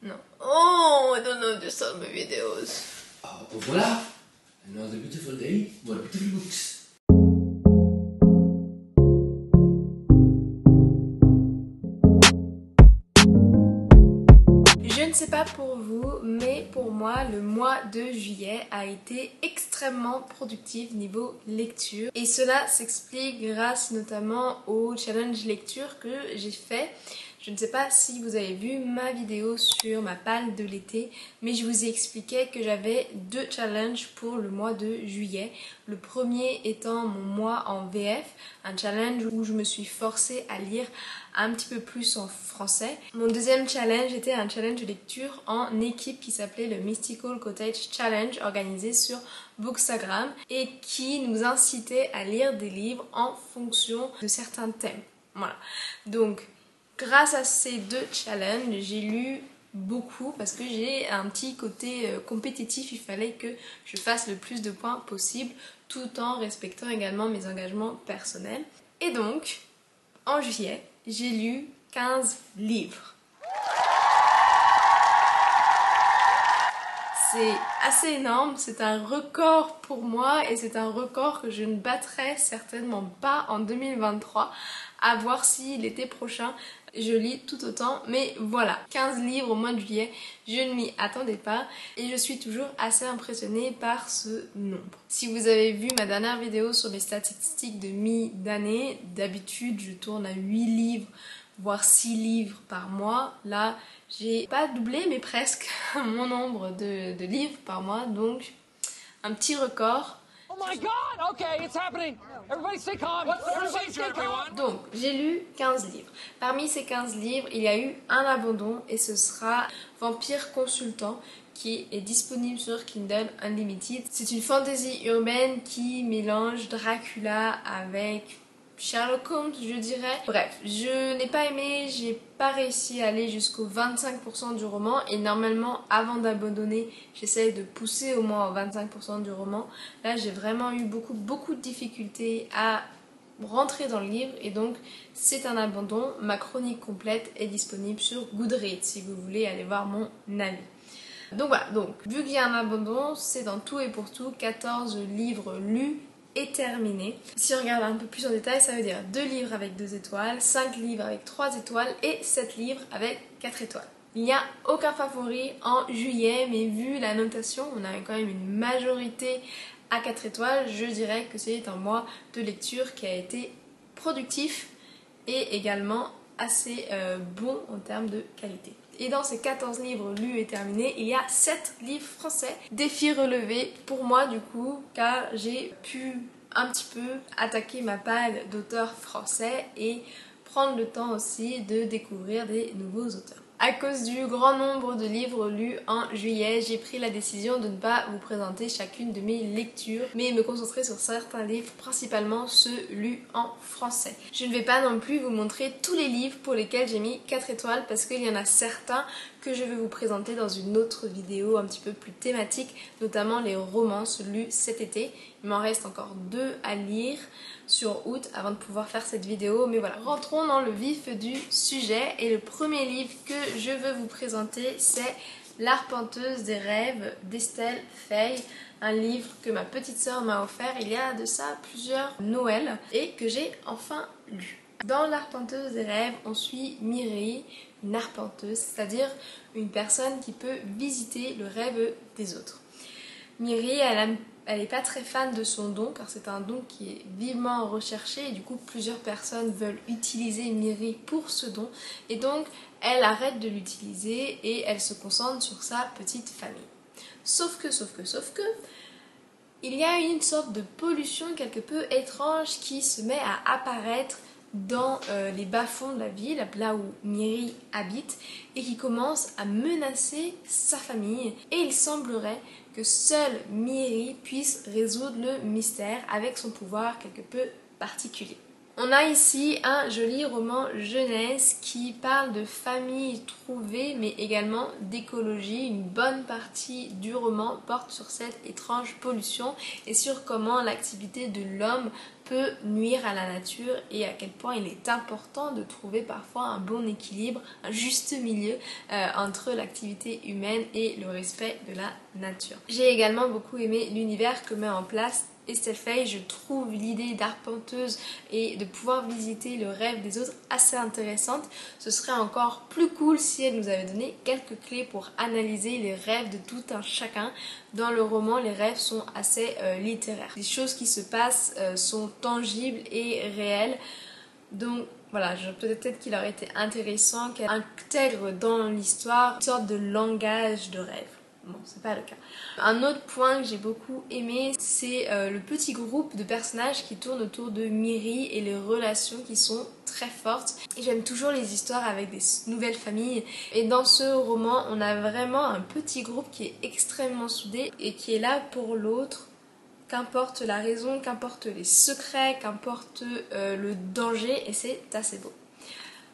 No. Oh, I don't know, just on my videos. Oh, voilà! Another beautiful day, more beautiful books. Je ne sais pas pour vous, mais pour moi, le mois de juillet a été extrêmement productif niveau lecture. Et cela s'explique grâce notamment au challenge lecture que j'ai fait. Je ne sais pas si vous avez vu ma vidéo sur ma palle de l'été, mais je vous ai expliqué que j'avais 2 challenges pour le mois de juillet. Le premier étant mon mois en VF, un challenge où je me suis forcée à lire un petit peu plus en français. Mon deuxième challenge était un challenge de lecture en équipe qui s'appelait le Mystical Cottage Challenge, organisé sur Bookstagram et qui nous incitait à lire des livres en fonction de certains thèmes. Voilà. Donc, grâce à ces 2 challenges, j'ai lu beaucoup parce que j'ai un petit côté compétitif. Il fallait que je fasse le plus de points possible tout en respectant également mes engagements personnels. Et donc, en juillet, j'ai lu 15 livres. C'est assez énorme, c'est un record pour moi et c'est un record que je ne battrai certainement pas en 2023, à voir si l'été prochain je lis tout autant. Mais voilà, 15 livres au mois de juillet, je ne m'y attendais pas et je suis toujours assez impressionnée par ce nombre. Si vous avez vu ma dernière vidéo sur mes statistiques de mi-d'année, d'habitude je tourne à 8 livres voire 6 livres par mois. Là, j'ai pas doublé, mais presque mon nombre de livres par mois, donc un petit record. Oh my god! Okay, it's happening! Everybody stay calm! What's the procedure, everyone? Donc, j'ai lu 15 livres. Parmi ces 15 livres, il y a eu un abandon et ce sera Vampire Consultant qui est disponible sur Kindle Unlimited. C'est une fantasy urbaine qui mélange Dracula avec Sherlock Holmes, je dirais. Bref, je n'ai pas aimé, j'ai pas réussi à aller jusqu'au 25% du roman et normalement avant d'abandonner, j'essaye de pousser au moins au 25% du roman. Là, j'ai vraiment eu beaucoup de difficultés à rentrer dans le livre et donc c'est un abandon. Ma chronique complète est disponible sur Goodreads si vous voulez aller voir mon avis. Donc voilà, donc vu qu'il y a un abandon, c'est dans tout et pour tout 14 livres lus et terminé. Si on regarde un peu plus en détail, ça veut dire 2 livres avec 2 étoiles, 5 livres avec 3 étoiles et 7 livres avec 4 étoiles. Il n'y a aucun favori en juillet, mais vu la notation, on a quand même une majorité à 4 étoiles. Je dirais que c'est un mois de lecture qui a été productif et également assez bon en termes de qualité. Et dans ces 14 livres lus et terminés, il y a 7 livres français. Défi relevé pour moi du coup, car j'ai pu un petit peu attaquer ma palle d'auteurs français et prendre le temps aussi de découvrir des nouveaux auteurs. À cause du grand nombre de livres lus en juillet, j'ai pris la décision de ne pas vous présenter chacune de mes lectures, mais me concentrer sur certains livres, principalement ceux lus en français. Je ne vais pas non plus vous montrer tous les livres pour lesquels j'ai mis 4 étoiles, parce qu'il y en a certains que je vais vous présenter dans une autre vidéo un petit peu plus thématique, notamment les romances lues cet été. Il m'en reste encore 2 à lire sur août avant de pouvoir faire cette vidéo, mais voilà. Rentrons dans le vif du sujet et le premier livre que je veux vous présenter, c'est L'Arpenteuse des rêves d'Estelle Faye, un livre que ma petite sœur m'a offert il y a de ça plusieurs Noëls et que j'ai enfin lu. Dans L'Arpenteuse des rêves, on suit Mireille, une arpenteuse, c'est-à-dire une personne qui peut visiter le rêve des autres. Mireille, elle n'est pas très fan de son don car c'est un don qui est vivement recherché et du coup plusieurs personnes veulent utiliser Mireille pour ce don et donc elle arrête de l'utiliser et elle se concentre sur sa petite famille. Sauf que, il y a une sorte de pollution quelque peu étrange qui se met à apparaître dans les bas-fonds de la ville, là où Mireille habite, et qui commence à menacer sa famille. Et il semblerait que seule Mireille puisse résoudre le mystère avec son pouvoir quelque peu particulier. On a ici un joli roman jeunesse qui parle de famille trouvée mais également d'écologie. Une bonne partie du roman porte sur cette étrange pollution et sur comment l'activité de l'homme peut nuire à la nature et à quel point il est important de trouver parfois un bon équilibre, un juste milieu entre l'activité humaine et le respect de la nature. J'ai également beaucoup aimé l'univers que met en place Estelle Faye. Je trouve l'idée d'arpenteuse et de pouvoir visiter le rêve des autres assez intéressante. Ce serait encore plus cool si elle nous avait donné quelques clés pour analyser les rêves de tout un chacun. Dans le roman, les rêves sont assez littéraires. Les choses qui se passent sont tangibles et réelles. Donc voilà, peut-être qu'il aurait été intéressant qu'elle intègre dans l'histoire une sorte de langage de rêve. Bon, c'est pas le cas. Un autre point que j'ai beaucoup aimé, c'est le petit groupe de personnages qui tournent autour de Miri et les relations qui sont très fortes. Et j'aime toujours les histoires avec des nouvelles familles. Et dans ce roman, on a vraiment un petit groupe qui est extrêmement soudé et qui est là pour l'autre. Qu'importe la raison, qu'importe les secrets, qu'importe le danger, et c'est assez beau.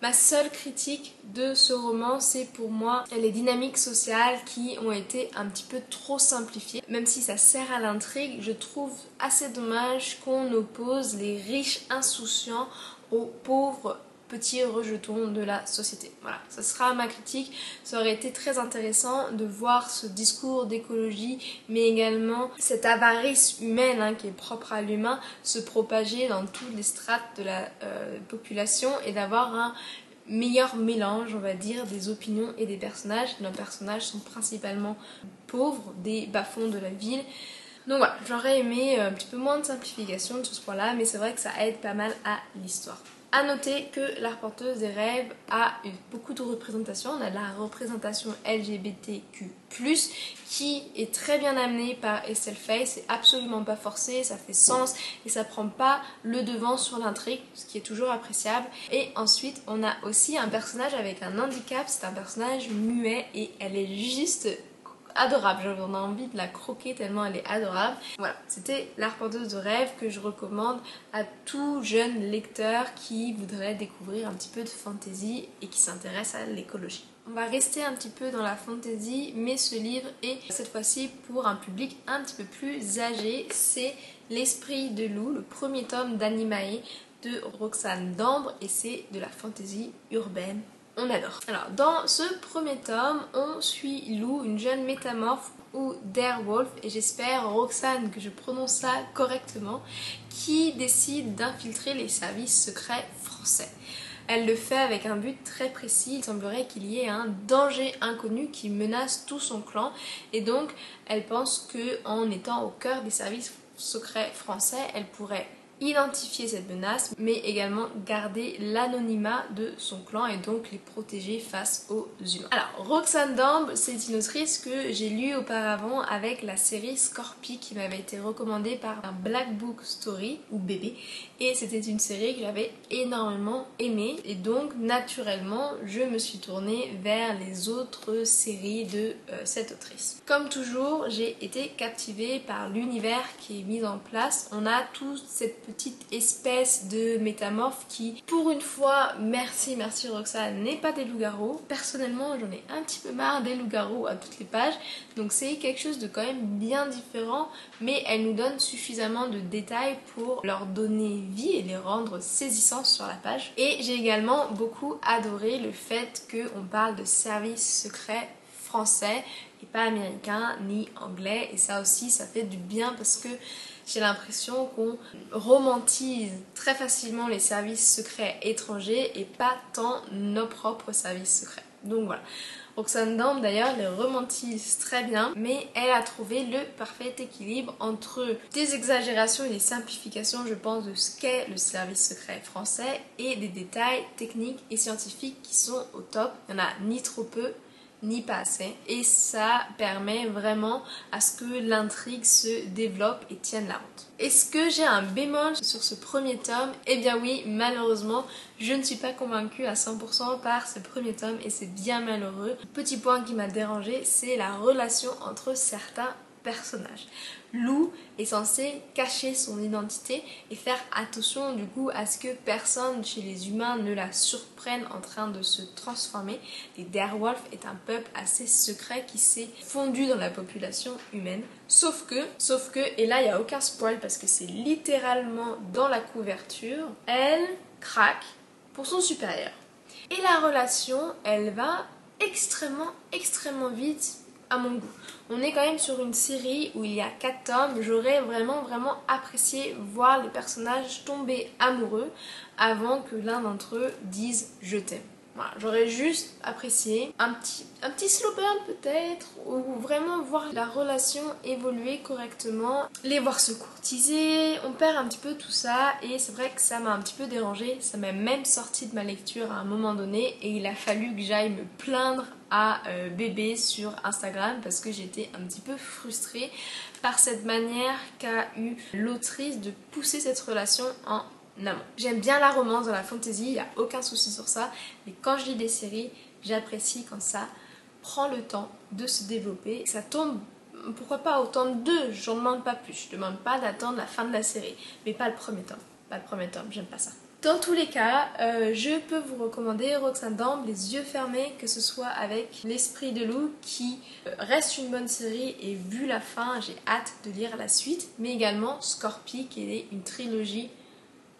Ma seule critique de ce roman, c'est pour moi les dynamiques sociales qui ont été un petit peu trop simplifiées. Même si ça sert à l'intrigue, je trouve assez dommage qu'on oppose les riches insouciants aux pauvres petits rejetons de la société. Voilà, ça sera ma critique. Ça aurait été très intéressant de voir ce discours d'écologie, mais également cette avarice humaine qui est propre à l'humain se propager dans toutes les strates de la population et d'avoir un meilleur mélange, on va dire, des opinions et des personnages. Nos personnages sont principalement pauvres, des bas-fonds de la ville. Donc voilà, j'aurais aimé un petit peu moins de simplification sur ce point-là, mais c'est vrai que ça aide pas mal à l'histoire. A noter que l'Arpenteuse des rêves a eu beaucoup de représentations. On a la représentation LGBTQ+, qui est très bien amenée par Estelle Faye. C'est absolument pas forcé, ça fait sens et ça prend pas le devant sur l'intrigue, ce qui est toujours appréciable. Et ensuite, on a aussi un personnage avec un handicap. C'est un personnage muet et elle est juste adorable, on a envie de la croquer tellement elle est adorable. Voilà, c'était l'Arpenteuse de rêve que je recommande à tout jeune lecteur qui voudrait découvrir un petit peu de fantasy et qui s'intéresse à l'écologie. On va rester un petit peu dans la fantasy, mais ce livre est cette fois-ci pour un public un petit peu plus âgé. C'est L'Esprit de loup, le premier tome d'Animae de Roxane Dambre et c'est de la fantasy urbaine. On adore. Alors, dans ce premier tome, on suit Lou, une jeune métamorphe ou Darewolf, et j'espère, Roxane, que je prononce ça correctement, qui décide d'infiltrer les services secrets français. Elle le fait avec un but très précis. Il semblerait qu'il y ait un danger inconnu qui menace tout son clan, et donc elle pense qu'en étant au cœur des services secrets français, elle pourrait identifier cette menace mais également garder l'anonymat de son clan et donc les protéger face aux humains. Alors Roxane Dambre, c'est une autrice que j'ai lue auparavant avec la série Scorpie qui m'avait été recommandée par un Black Book Story ou bébé et c'était une série que j'avais énormément aimée et donc naturellement je me suis tournée vers les autres séries de cette autrice. Comme toujours, j'ai été captivée par l'univers qui est mis en place. On a toute cette petite espèce de métamorphe qui, pour une fois, merci Roxane, n'est pas des loups-garous. Personnellement, j'en ai un petit peu marre des loups-garous à toutes les pages, donc c'est quelque chose de quand même bien différent, mais elle nous donne suffisamment de détails pour leur donner vie et les rendre saisissants sur la page. Et j'ai également beaucoup adoré le fait qu'on parle de services secrets français et pas américain ni anglais, et ça aussi ça fait du bien parce que j'ai l'impression qu'on romantise très facilement les services secrets étrangers et pas tant nos propres services secrets. Donc voilà. Roxane Dambre d'ailleurs les romantise très bien, mais elle a trouvé le parfait équilibre entre des exagérations et des simplifications, je pense, de ce qu'est le service secret français et des détails techniques et scientifiques qui sont au top. Il n'y en a ni trop peu, ni pas assez, et ça permet vraiment à ce que l'intrigue se développe et tienne la route. Est-ce que j'ai un bémol sur ce premier tome? Eh bien oui, malheureusement, je ne suis pas convaincue à 100% par ce premier tome et c'est bien malheureux. Le petit point qui m'a dérangé, c'est la relation entre certains personnage. Lou est censé cacher son identité et faire attention du coup à ce que personne chez les humains ne la surprenne en train de se transformer. Les Direwolf est un peuple assez secret qui s'est fondu dans la population humaine. Sauf que, et là il n'y a aucun spoil parce que c'est littéralement dans la couverture, elle craque pour son supérieur. Et la relation, elle va extrêmement vite à mon goût. On est quand même sur une série où il y a 4 tomes. J'aurais vraiment apprécié voir les personnages tomber amoureux avant que l'un d'entre eux dise « je t'aime ». Voilà, j'aurais juste apprécié un petit slow burn peut-être, ou vraiment voir la relation évoluer correctement, les voir se courtiser, on perd un petit peu tout ça et c'est vrai que ça m'a un petit peu dérangée, ça m'a même sorti de ma lecture à un moment donné et il a fallu que j'aille me plaindre à bébé sur Instagram parce que j'étais un petit peu frustrée par cette manière qu'a eu l'autrice de pousser cette relation en amont. J'aime bien la romance dans la fantasy, il n'y a aucun souci sur ça, mais quand je lis des séries, j'apprécie quand ça prend le temps de se développer. Ça tombe, pourquoi pas au tome 2, j'en demande pas plus, je demande pas d'attendre la fin de la série, mais pas le premier tome. Pas le premier tome, j'aime pas ça. Dans tous les cas, je peux vous recommander Roxane les yeux fermés, que ce soit avec L'Esprit de Lou, qui reste une bonne série et vu la fin, j'ai hâte de lire la suite, mais également Scorpie, qui est une trilogie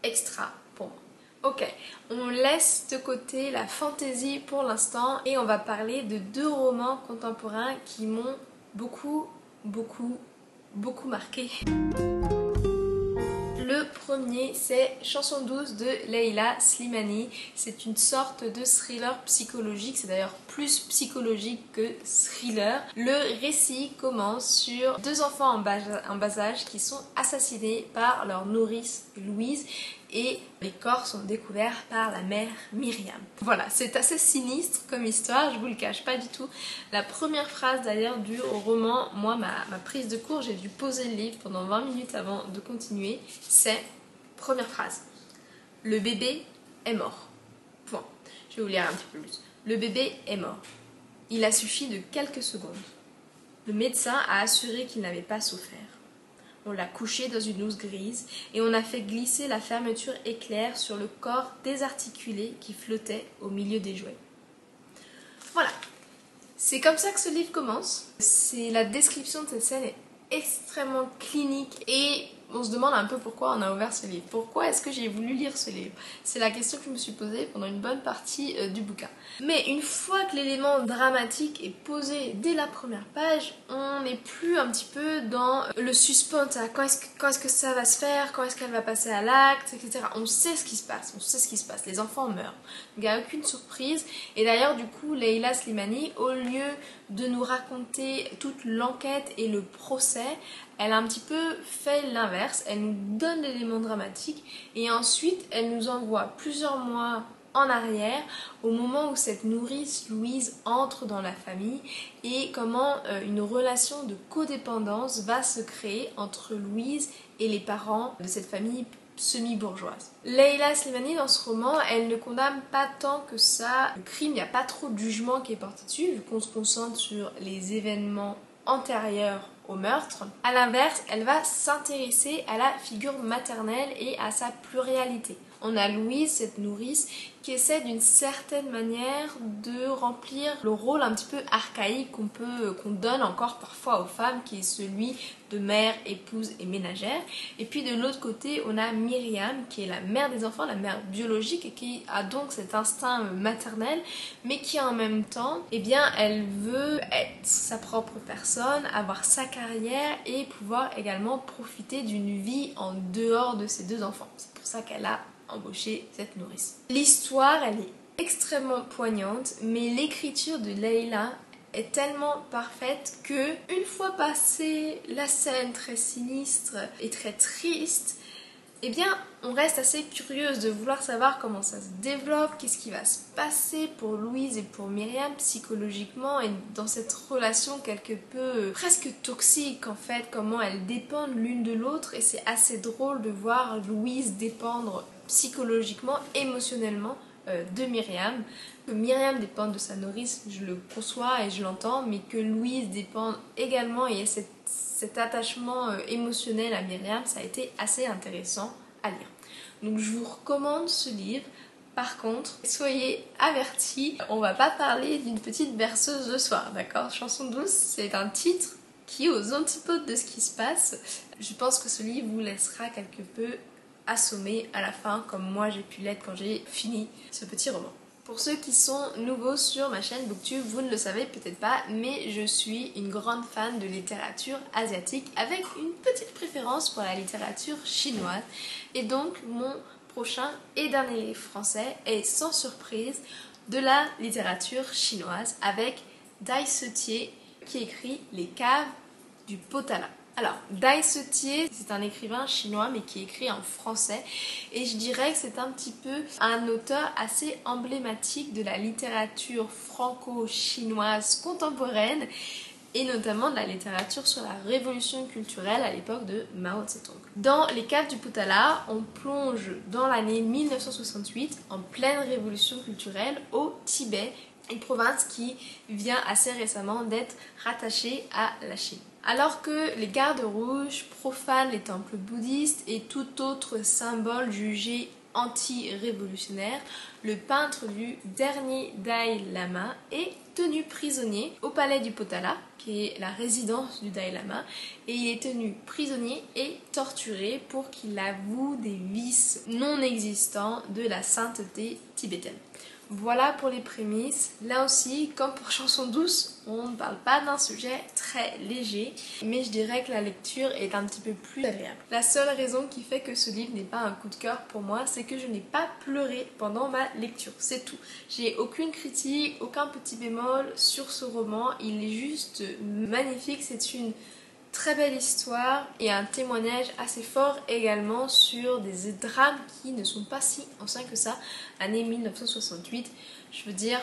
extra pour moi. Ok, on laisse de côté la fantasy pour l'instant et on va parler de 2 romans contemporains qui m'ont beaucoup marqué. Le premier, c'est Chanson douce de Leila Slimani. C'est une sorte de thriller psychologique, c'est d'ailleurs plus psychologique que thriller. Le récit commence sur 2 enfants en bas âge qui sont assassinés par leur nourrice Louise et les corps sont découverts par la mère Myriam. Voilà, c'est assez sinistre comme histoire, je vous le cache pas du tout. La première phrase d'ailleurs du roman, moi ma prise de cours, j'ai dû poser le livre pendant 20 minutes avant de continuer, c'est, première phrase, le bébé est mort. Point. Je vais vous lire un petit peu plus. Le bébé est mort. Il a suffi de quelques secondes. Le médecin a assuré qu'il n'avait pas souffert. On l'a couché dans une housse grise et on a fait glisser la fermeture éclair sur le corps désarticulé qui flottait au milieu des jouets. Voilà, c'est comme ça que ce livre commence. La description de cette scène est extrêmement clinique et on se demande un peu pourquoi on a ouvert ce livre. Pourquoi est-ce que j'ai voulu lire ce livre? C'est la question que je me suis posée pendant une bonne partie du bouquin. Mais une fois que l'élément dramatique est posé dès la première page, on n'est plus un petit peu dans le suspense. Quand est-ce que ça va se faire? Quand est-ce qu'elle va passer à l'acte, etc. On sait ce qui se passe. Les enfants meurent. Donc il n'y a aucune surprise. Et d'ailleurs, du coup, Leila Slimani, au lieu de nous raconter toute l'enquête et le procès, elle a un petit peu fait l'inverse, elle nous donne l'élément dramatique et ensuite elle nous envoie plusieurs mois en arrière au moment où cette nourrice Louise entre dans la famille et comment une relation de codépendance va se créer entre Louise et les parents de cette famille semi-bourgeoise. Leila Slimani dans ce roman, elle ne condamne pas tant que ça le crime, il n'y a pas trop de jugement qui est porté dessus vu qu'on se concentre sur les événements antérieurs au meurtre. A l'inverse, elle va s'intéresser à la figure maternelle et à sa pluralité. On a Louise, cette nourrice, qui essaie d'une certaine manière de remplir le rôle un petit peu archaïque qu'on donne encore parfois aux femmes, qui est celui de mère, épouse et ménagère. Et puis de l'autre côté, on a Myriam, qui est la mère des enfants, la mère biologique, et qui a donc cet instinct maternel, mais qui en même temps, eh bien, elle veut être sa propre personne, avoir sa carrière et pouvoir également profiter d'une vie en dehors de ses 2 enfants. C'est pour ça qu'elle a embaucher cette nourrice. L'histoire, elle est extrêmement poignante, mais l'écriture de Leila est tellement parfaite que, une fois passée la scène très sinistre et très triste, eh bien, on reste assez curieuse de vouloir savoir comment ça se développe, qu'est-ce qui va se passer pour Louise et pour Myriam psychologiquement et dans cette relation quelque peu presque toxique en fait, comment elles dépendent l'une de l'autre et c'est assez drôle de voir Louise dépendre psychologiquement, émotionnellement de Myriam. Que Myriam dépende de sa nourrice, je le conçois et je l'entends, mais que Louise dépend également et ait cet attachement émotionnel à Myriam, ça a été assez intéressant à lire. Donc je vous recommande ce livre. Par contre, soyez avertis, on va pas parler d'une petite berceuse le soir, d'accord? Chanson douce, c'est un titre qui est aux antipodes de ce qui se passe. Je pense que ce livre vous laissera quelque peu assommé à la fin, comme moi j'ai pu l'être quand j'ai fini ce petit roman. Pour ceux qui sont nouveaux sur ma chaîne Booktube, vous ne le savez peut-être pas, mais je suis une grande fan de littérature asiatique avec une petite préférence pour la littérature chinoise. Et donc mon prochain et dernier livre français est sans surprise de la littérature chinoise avec Dai Setié qui écrit Les caves du Potala. Alors, Dai Setié, c'est un écrivain chinois mais qui écrit en français et je dirais que c'est un petit peu un auteur assez emblématique de la littérature franco-chinoise contemporaine et notamment de la littérature sur la révolution culturelle à l'époque de Mao Tse-tung. Dans Les caves du Potala, on plonge dans l'année 1968 en pleine révolution culturelle au Tibet, une province qui vient assez récemment d'être rattachée à la Chine. Alors que les gardes rouges profanent les temples bouddhistes et tout autre symbole jugé anti-révolutionnaire, le peintre du dernier Dalai Lama est tenu prisonnier au palais du Potala, qui est la résidence du Dalai Lama, et il est tenu prisonnier et torturé pour qu'il avoue des vices non existants de la sainteté tibétaine. Voilà pour les prémices. Là aussi, comme pour Chanson douce, on ne parle pas d'un sujet très léger, mais je dirais que la lecture est un petit peu plus agréable. La seule raison qui fait que ce livre n'est pas un coup de cœur pour moi, c'est que je n'ai pas pleuré pendant ma lecture, c'est tout. J'ai aucune critique, aucun petit bémol sur ce roman, il est juste magnifique, c'est une très belle histoire et un témoignage assez fort également sur des drames qui ne sont pas si anciens que ça. Année 1968, je veux dire,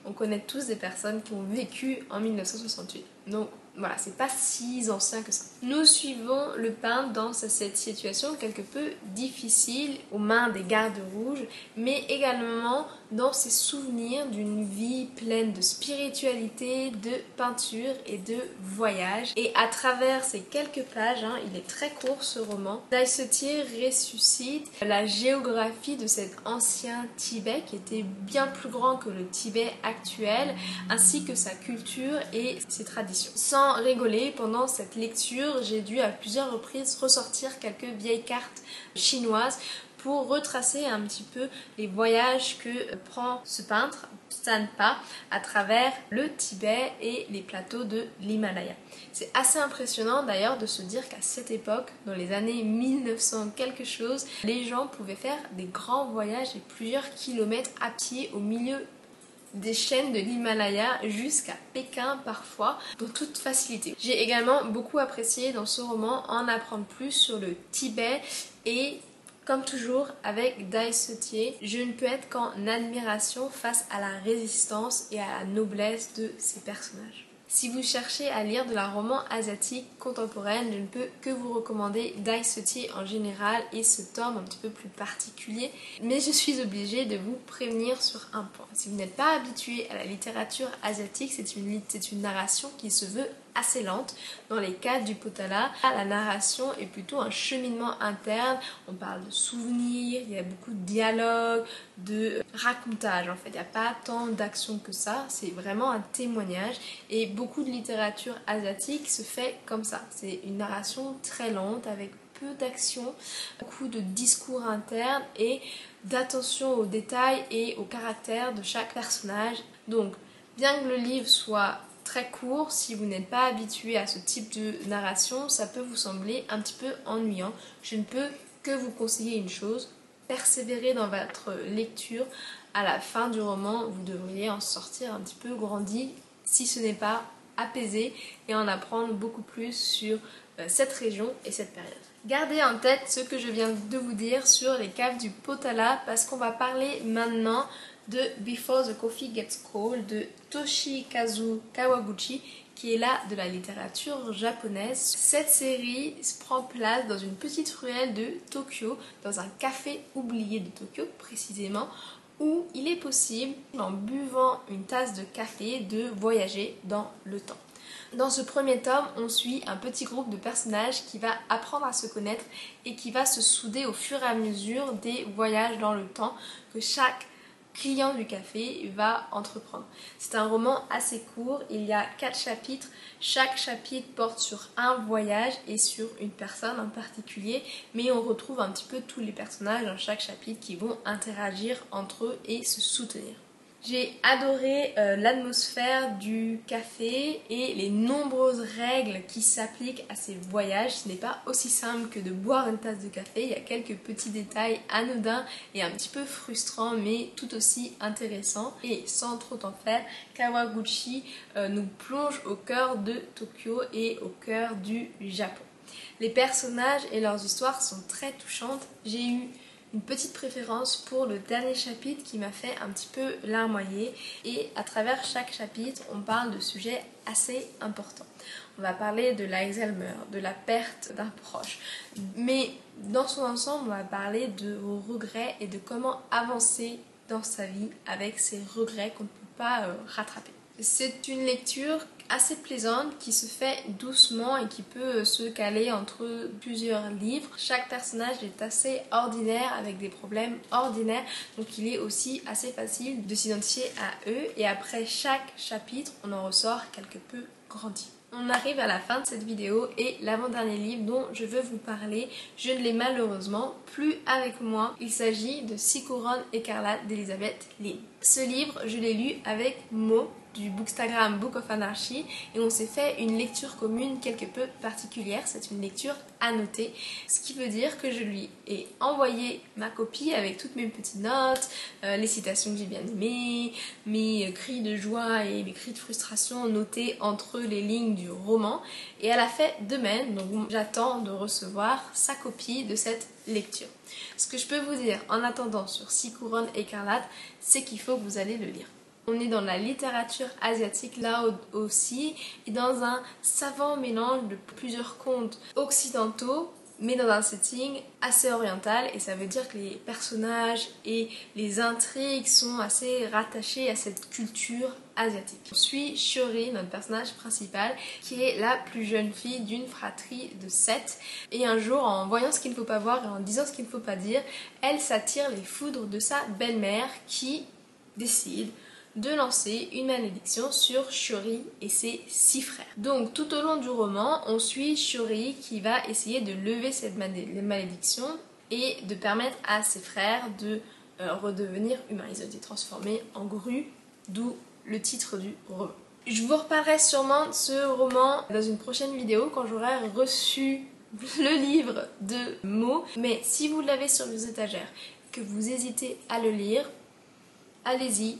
on connaît tous des personnes qui ont vécu en 1968. Donc voilà, c'est pas si ancien que ça. Nous suivons le peintre dans cette situation quelque peu difficile aux mains des gardes rouges, mais également dans ses souvenirs d'une vie pleine de spiritualité, de peinture et de voyage. Et à travers ces quelques pages, il est très court ce roman, Dai Setié ressuscite la géographie de cet ancien Tibet qui était bien plus grand que le Tibet actuel, ainsi que sa culture et ses traditions. Sans rigoler, pendant cette lecture, j'ai dû à plusieurs reprises ressortir quelques vieilles cartes chinoises pour retracer un petit peu les voyages que prend ce peintre, Sanpa, à travers le Tibet et les plateaux de l'Himalaya. C'est assez impressionnant d'ailleurs de se dire qu'à cette époque, dans les années 1900 quelque chose, les gens pouvaient faire des grands voyages et plusieurs kilomètres à pied au milieu des chaînes de l'Himalaya jusqu'à Pékin parfois, dans toute facilité. J'ai également beaucoup apprécié dans ce roman en apprendre plus sur le Tibet et comme toujours avec Dai Setié, je ne peux être qu'en admiration face à la résistance et à la noblesse de ces personnages. Si vous cherchez à lire de la roman asiatique contemporaine, je ne peux que vous recommander Dai Setié en général et ce tome un petit peu plus particulier. Mais je suis obligée de vous prévenir sur un point. Si vous n'êtes pas habitué à la littérature asiatique, c'est une narration qui se veut assez lente. Dans les caves du Potala, la narration est plutôt un cheminement interne. On parle de souvenirs, il y a beaucoup de dialogues, de racontage en fait. Il n'y a pas tant d'action que ça, c'est vraiment un témoignage et beaucoup de littérature asiatique se fait comme ça. C'est une narration très lente avec peu d'action, beaucoup de discours internes et d'attention aux détails et au caractère de chaque personnage. Donc, bien que le livre soit très court, si vous n'êtes pas habitué à ce type de narration, ça peut vous sembler un petit peu ennuyant. Je ne peux que vous conseiller une chose, persévérer dans votre lecture. À la fin du roman, vous devriez en sortir un petit peu grandi, si ce n'est pas apaisé, et en apprendre beaucoup plus sur cette région et cette période. Gardez en tête ce que je viens de vous dire sur les caves du Potala, parce qu'on va parler maintenant de Before the Coffee Gets Cold de Toshikazu Kawaguchi, qui est là de la littérature japonaise. Cette série se prend place dans une petite ruelle de Tokyo, dans un café oublié de Tokyo précisément, où il est possible, en buvant une tasse de café, de voyager dans le temps. Dans ce premier tome, on suit un petit groupe de personnages qui va apprendre à se connaître et qui va se souder au fur et à mesure des voyages dans le temps que chaque client du café va entreprendre. C'est un roman assez court, il y a 4 chapitres, chaque chapitre porte sur un voyage et sur une personne en particulier, mais on retrouve un petit peu tous les personnages dans chaque chapitre qui vont interagir entre eux et se soutenir. J'ai adoré l'atmosphère du café et les nombreuses règles qui s'appliquent à ces voyages. Ce n'est pas aussi simple que de boire une tasse de café, il y a quelques petits détails anodins et un petit peu frustrants mais tout aussi intéressants. Et sans trop en faire, Kawaguchi nous plonge au cœur de Tokyo et au cœur du Japon. Les personnages et leurs histoires sont très touchantes. J'ai eu une petite préférence pour le dernier chapitre qui m'a fait un petit peu larmoyer, et à travers chaque chapitre on parle de sujets assez importants. On va parler de l'Alzheimer, de la perte d'un proche, mais dans son ensemble on va parler de vos regrets et de comment avancer dans sa vie avec ces regrets qu'on ne peut pas rattraper. C'est une lecture assez plaisante qui se fait doucement et qui peut se caler entre plusieurs livres. Chaque personnage est assez ordinaire avec des problèmes ordinaires, donc il est aussi assez facile de s'identifier à eux, et après chaque chapitre on en ressort quelque peu grandi. On arrive à la fin de cette vidéo et l'avant-dernier livre dont je veux vous parler, je ne l'ai malheureusement plus avec moi. Il s'agit de 6 couronnes écarlates d'Elizabeth Lynn. Ce livre, je l'ai lu avec Mo du Bookstagram Book of Anarchy et on s'est fait une lecture commune quelque peu particulière. C'est une lecture annotée, ce qui veut dire que je lui ai envoyé ma copie avec toutes mes petites notes, les citations que j'ai bien aimées, mes cris de joie et mes cris de frustration notés entre les lignes du roman, et elle a fait de même, donc j'attends de recevoir sa copie de cette lecture. Ce que je peux vous dire en attendant sur 6 couronnes écarlates, c'est qu'il faut que vous allez le lire. On est dans la littérature asiatique là aussi, et dans un savant mélange de plusieurs contes occidentaux, mais dans un setting assez oriental, et ça veut dire que les personnages et les intrigues sont assez rattachés à cette culture asiatique. On suit Shiori, notre personnage principal, qui est la plus jeune fille d'une fratrie de 7, et un jour, en voyant ce qu'il ne faut pas voir et en disant ce qu'il ne faut pas dire, elle s'attire les foudres de sa belle-mère qui décide de lancer une malédiction sur Shiori et ses 6 frères. Donc tout au long du roman, on suit Shiori qui va essayer de lever cette malédiction et de permettre à ses frères de redevenir humains. Ils ont été transformés en grues, d'où le titre du roman. Je vous reparlerai sûrement de ce roman dans une prochaine vidéo quand j'aurai reçu le livre de Mo, mais si vous l'avez sur vos étagères, que vous hésitez à le lire, allez-y.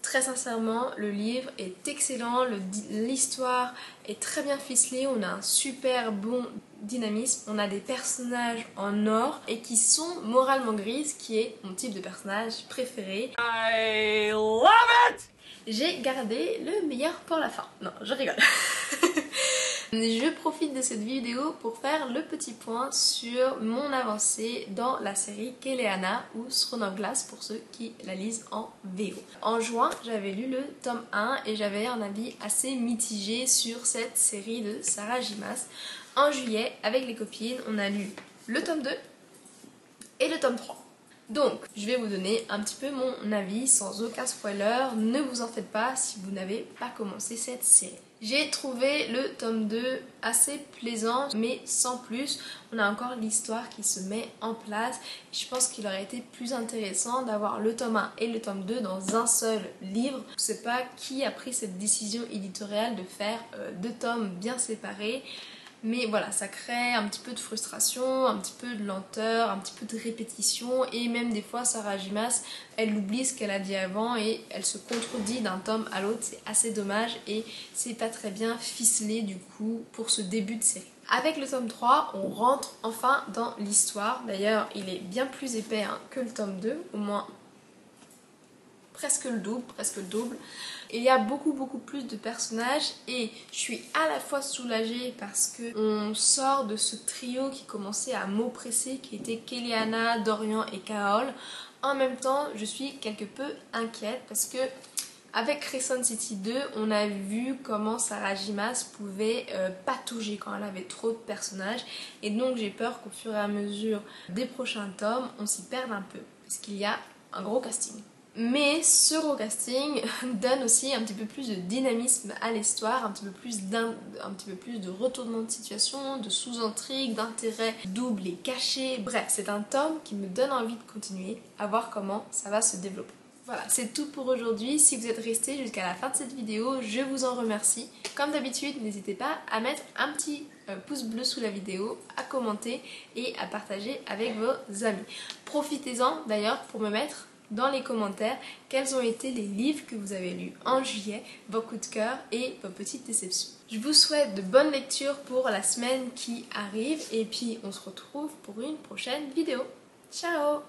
Très sincèrement, le livre est excellent, l'histoire est très bien ficelée, on a un super bon dynamisme, on a des personnages en or et qui sont moralement grises, qui est mon type de personnage préféré. I love it! J'ai gardé le meilleur pour la fin. Non, je rigole. Je profite de cette vidéo pour faire le petit point sur mon avancée dans la série Keleana ou Throne of Glass pour ceux qui la lisent en VO. En juin, j'avais lu le tome 1 et j'avais un avis assez mitigé sur cette série de Sarah J. Maas. En juillet, avec les copines, on a lu le tome 2 et le tome 3. Donc, je vais vous donner un petit peu mon avis sans aucun spoiler. Ne vous en faites pas si vous n'avez pas commencé cette série. J'ai trouvé le tome 2 assez plaisant, mais sans plus. On a encore l'histoire qui se met en place. Je pense qu'il aurait été plus intéressant d'avoir le tome 1 et le tome 2 dans un seul livre. Je ne sais pas qui a pris cette décision éditoriale de faire 2 tomes bien séparés. Mais voilà, ça crée un petit peu de frustration, un petit peu de lenteur, un petit peu de répétition, et même des fois Sarah J. Maas, elle oublie ce qu'elle a dit avant et elle se contredit d'un tome à l'autre. C'est assez dommage et c'est pas très bien ficelé du coup pour ce début de série. Avec le tome 3, on rentre enfin dans l'histoire. D'ailleurs, il est bien plus épais que le tome 2, au moins presque le double. Il y a beaucoup plus de personnages et je suis à la fois soulagée parce que on sort de ce trio qui commençait à m'oppresser, qui était Keleana, Dorian et Kaol. En même temps, je suis quelque peu inquiète parce que avec Crescent City 2, on a vu comment Sarah J. Maas pouvait patauger quand elle avait trop de personnages. Et donc j'ai peur qu'au fur et à mesure des prochains tomes, on s'y perde un peu. Parce qu'il y a un gros casting. Mais ce gros casting donne aussi un petit peu plus de dynamisme à l'histoire, un petit peu plus de retournement de situation, de sous-intrigue, d'intérêt double et caché. Bref, c'est un tome qui me donne envie de continuer à voir comment ça va se développer. Voilà, c'est tout pour aujourd'hui. Si vous êtes resté jusqu'à la fin de cette vidéo, je vous en remercie. Comme d'habitude, n'hésitez pas à mettre un petit pouce bleu sous la vidéo, à commenter et à partager avec vos amis. Profitez-en d'ailleurs pour me mettre dans les commentaires quels ont été les livres que vous avez lus en juillet, vos coups de cœur et vos petites déceptions. Je vous souhaite de bonnes lectures pour la semaine qui arrive et puis on se retrouve pour une prochaine vidéo. Ciao!